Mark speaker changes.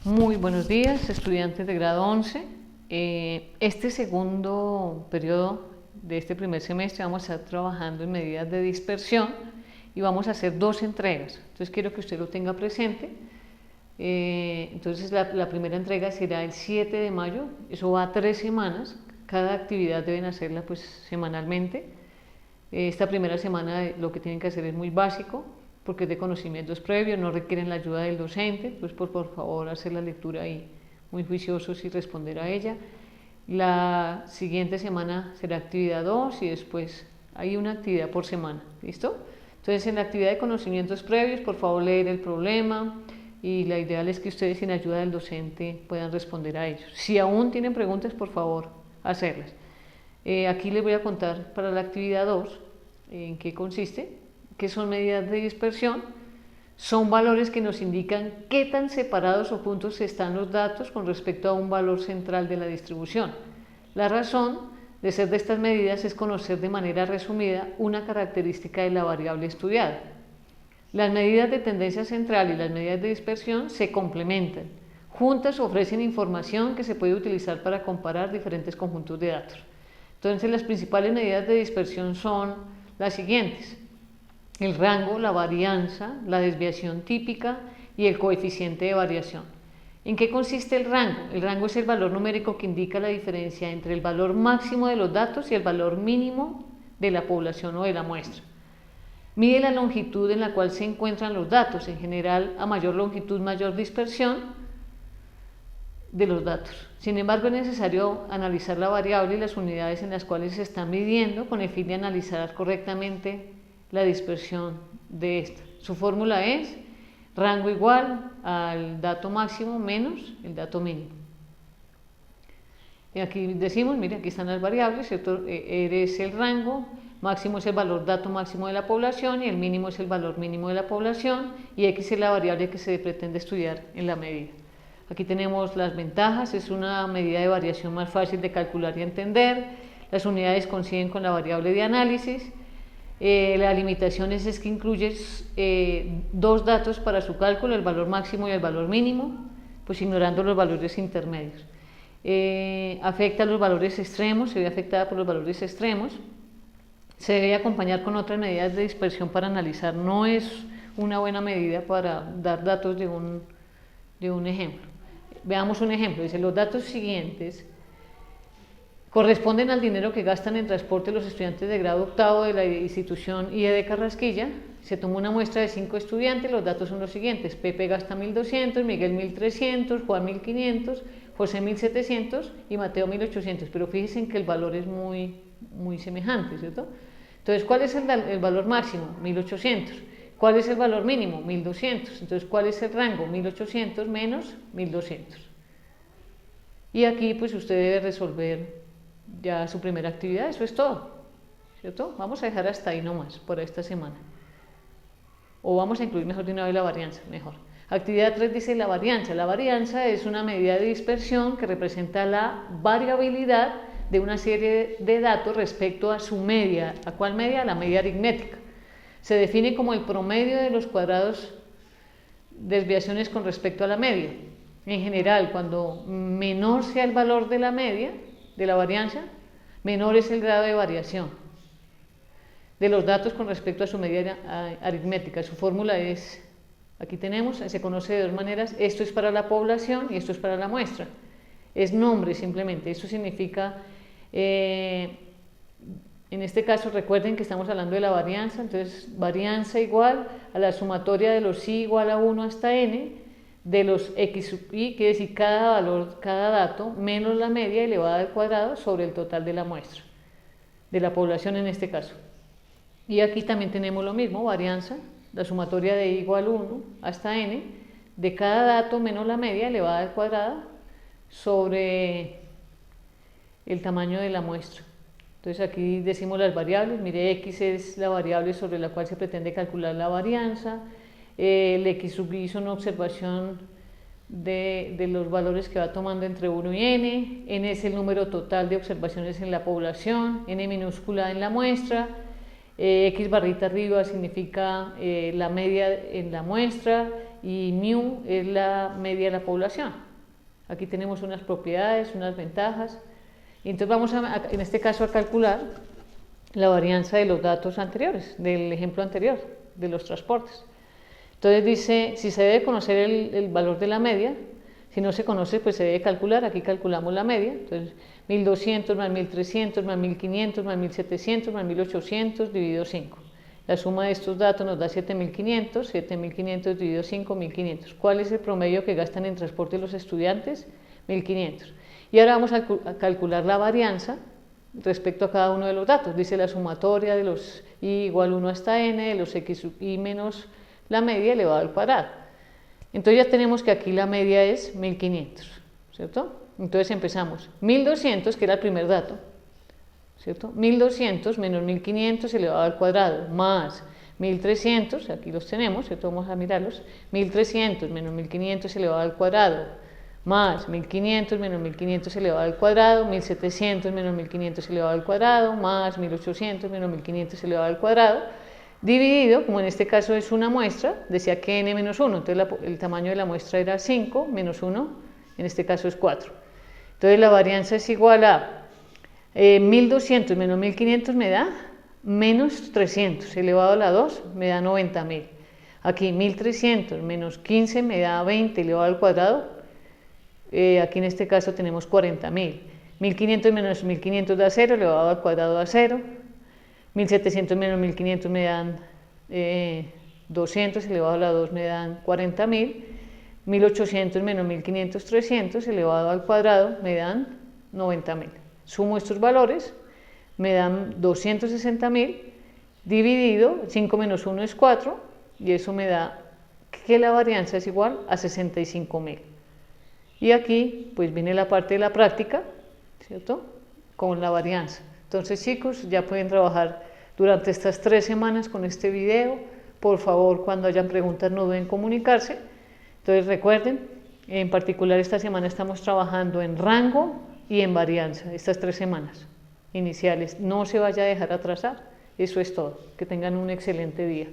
Speaker 1: Muy buenos días, estudiantes de grado 11. Este segundo periodo de este primer semestre vamos a estar trabajando en medidas de dispersión y vamos a hacer dos entregas. Entonces quiero que usted lo tenga presente. Entonces la primera entrega será el 7 de mayo, eso va a 3 semanas. Cada actividad deben hacerla pues semanalmente. Esta primera semana lo que tienen que hacer es muy básico, porque es de conocimientos previos, no requieren la ayuda del docente, pues por favor hacer la lectura ahí muy juiciosos y responder a ella. La siguiente semana será actividad 2 y después hay una actividad por semana, ¿listo? Entonces en la actividad de conocimientos previos, por favor leer el problema y la ideal es que ustedes sin ayuda del docente puedan responder a ellos. Si aún tienen preguntas, por favor, hacerlas. Aquí les voy a contar para la actividad 2 en qué consiste. ¿Qué son medidas de dispersión? Son valores que nos indican qué tan separados o juntos están los datos con respecto a un valor central de la distribución. La razón de ser de estas medidas es conocer de manera resumida una característica de la variable estudiada. Las medidas de tendencia central y las medidas de dispersión se complementan. Juntas ofrecen información que se puede utilizar para comparar diferentes conjuntos de datos. Entonces, las principales medidas de dispersión son las siguientes: el rango, la varianza, la desviación típica y el coeficiente de variación. ¿En qué consiste el rango? El rango es el valor numérico que indica la diferencia entre el valor máximo de los datos y el valor mínimo de la población o de la muestra. Mide la longitud en la cual se encuentran los datos. En general, a mayor longitud, mayor dispersión de los datos. Sin embargo, es necesario analizar la variable y las unidades en las cuales se está midiendo con el fin de analizar correctamente la dispersión de esta. Su fórmula es rango igual al dato máximo menos el dato mínimo. Y aquí decimos, mire, aquí están las variables, ¿cierto? R es el rango, máximo es el valor dato máximo de la población y el mínimo es el valor mínimo de la población y X es la variable que se pretende estudiar en la medida. Aquí tenemos las ventajas, es una medida de variación más fácil de calcular y entender, las unidades coinciden con la variable de análisis. La limitación es que incluye dos datos para su cálculo, el valor máximo y el valor mínimo, pues ignorando los valores intermedios. Afecta a los valores extremos, se ve afectada por los valores extremos. Se debe acompañar con otras medidas de dispersión para analizar. No es una buena medida para dar datos de un ejemplo. Veamos un ejemplo. Dice, los datos siguientes corresponden al dinero que gastan en transporte los estudiantes de grado octavo de la institución IE Carrasquilla. Se tomó una muestra de 5 estudiantes, los datos son los siguientes: Pepe gasta 1.200, Miguel 1.300, Juan 1.500, José 1.700 y Mateo 1.800, pero fíjense que el valor es muy semejante, ¿cierto? Entonces, ¿cuál es el valor máximo? 1.800. ¿Cuál es el valor mínimo? 1.200. Entonces, ¿cuál es el rango? 1.800 menos 1.200. Y aquí, pues, usted debe resolver ya su primera actividad. Eso es todo, ¿cierto? Vamos a dejar hasta ahí nomás por esta semana. O vamos a incluir mejor de una vez la varianza, mejor. Actividad 3 dice la varianza. La varianza es una medida de dispersión que representa la variabilidad de una serie de datos respecto a su media. ¿A cuál media? La media aritmética. Se define como el promedio de los cuadrados desviaciones con respecto a la media. En general, cuando menor sea el valor de la media, de la varianza, menor es el grado de variación de los datos con respecto a su media aritmética. Su fórmula es, aquí tenemos, se conoce de dos maneras: esto es para la población y esto es para la muestra. Es nombre simplemente, eso significa, en este caso recuerden que estamos hablando de la varianza, entonces varianza igual a la sumatoria de los i igual a 1 hasta n, de los x sub i, quiere decir cada valor, cada dato, menos la media elevada al cuadrado sobre el total de la muestra, de la población en este caso. Y aquí también tenemos lo mismo, varianza, la sumatoria de i igual 1 hasta n, de cada dato menos la media elevada al cuadrado sobre el tamaño de la muestra. Entonces aquí decimos las variables, mire, x es la variable sobre la cual se pretende calcular la varianza, el x sub i es una observación de los valores que va tomando entre 1 y n es el número total de observaciones en la población, n minúscula en la X barrita arriba significa la media en la muestra, y mu es la media de la población. Aquí tenemos unas propiedades, unas ventajas. Y entonces vamos en este caso a calcular la varianza de los datos anteriores, del ejemplo anterior, de los transportes. Entonces dice, si se debe conocer el valor de la media, si no se conoce, pues se debe calcular. Aquí calculamos la media. Entonces 1200 más 1300 más 1500 más 1700 más 1800 dividido 5. La suma de estos datos nos da 7500, 7500 dividido 5, 1500. ¿Cuál es el promedio que gastan en transporte los estudiantes? 1500. Y ahora vamos a calcular la varianza respecto a cada uno de los datos. Dice la sumatoria de los y igual 1 hasta n, de los x sub i menos la media elevado al cuadrado. Entonces ya tenemos que aquí la media es 1500, ¿cierto? Entonces empezamos, 1200, que era el primer dato, ¿cierto? 1200 menos 1500 elevado al cuadrado, más 1300, aquí los tenemos, ¿cierto? Vamos a mirarlos, 1300 menos 1500 elevado al cuadrado, más 1500 menos 1500 elevado al cuadrado, 1700 menos 1500 elevado al cuadrado, más 1800 menos 1500 elevado al cuadrado, dividido, como en este caso es una muestra, decía que n menos 1, entonces el tamaño de la muestra era 5, menos 1, en este caso es 4. Entonces la varianza es igual a 1200 menos 1500 me da menos 300, elevado a la 2 me da 90.000. Aquí 1300 menos 15 me da 20 elevado al cuadrado, aquí en este caso tenemos 40.000. 1500 menos 1500 da 0, elevado al cuadrado da 0. 1700 menos 1500 me dan 200, elevado a la 2 me dan 40.000. 1800 menos 1500, 300, elevado al cuadrado me dan 90.000. Sumo estos valores, me dan 260.000, dividido, 5 menos 1 es 4, y eso me da que la varianza es igual a 65.000. Y aquí pues viene la parte de la práctica, ¿cierto? Con la varianza. Entonces chicos, ya pueden trabajar durante estas 3 semanas con este video. Por favor, cuando hayan preguntas no deben comunicarse. Entonces recuerden, en particular esta semana estamos trabajando en rango y en varianza, estas 3 semanas iniciales. No se vaya a dejar atrasar. Eso es todo. Que tengan un excelente día.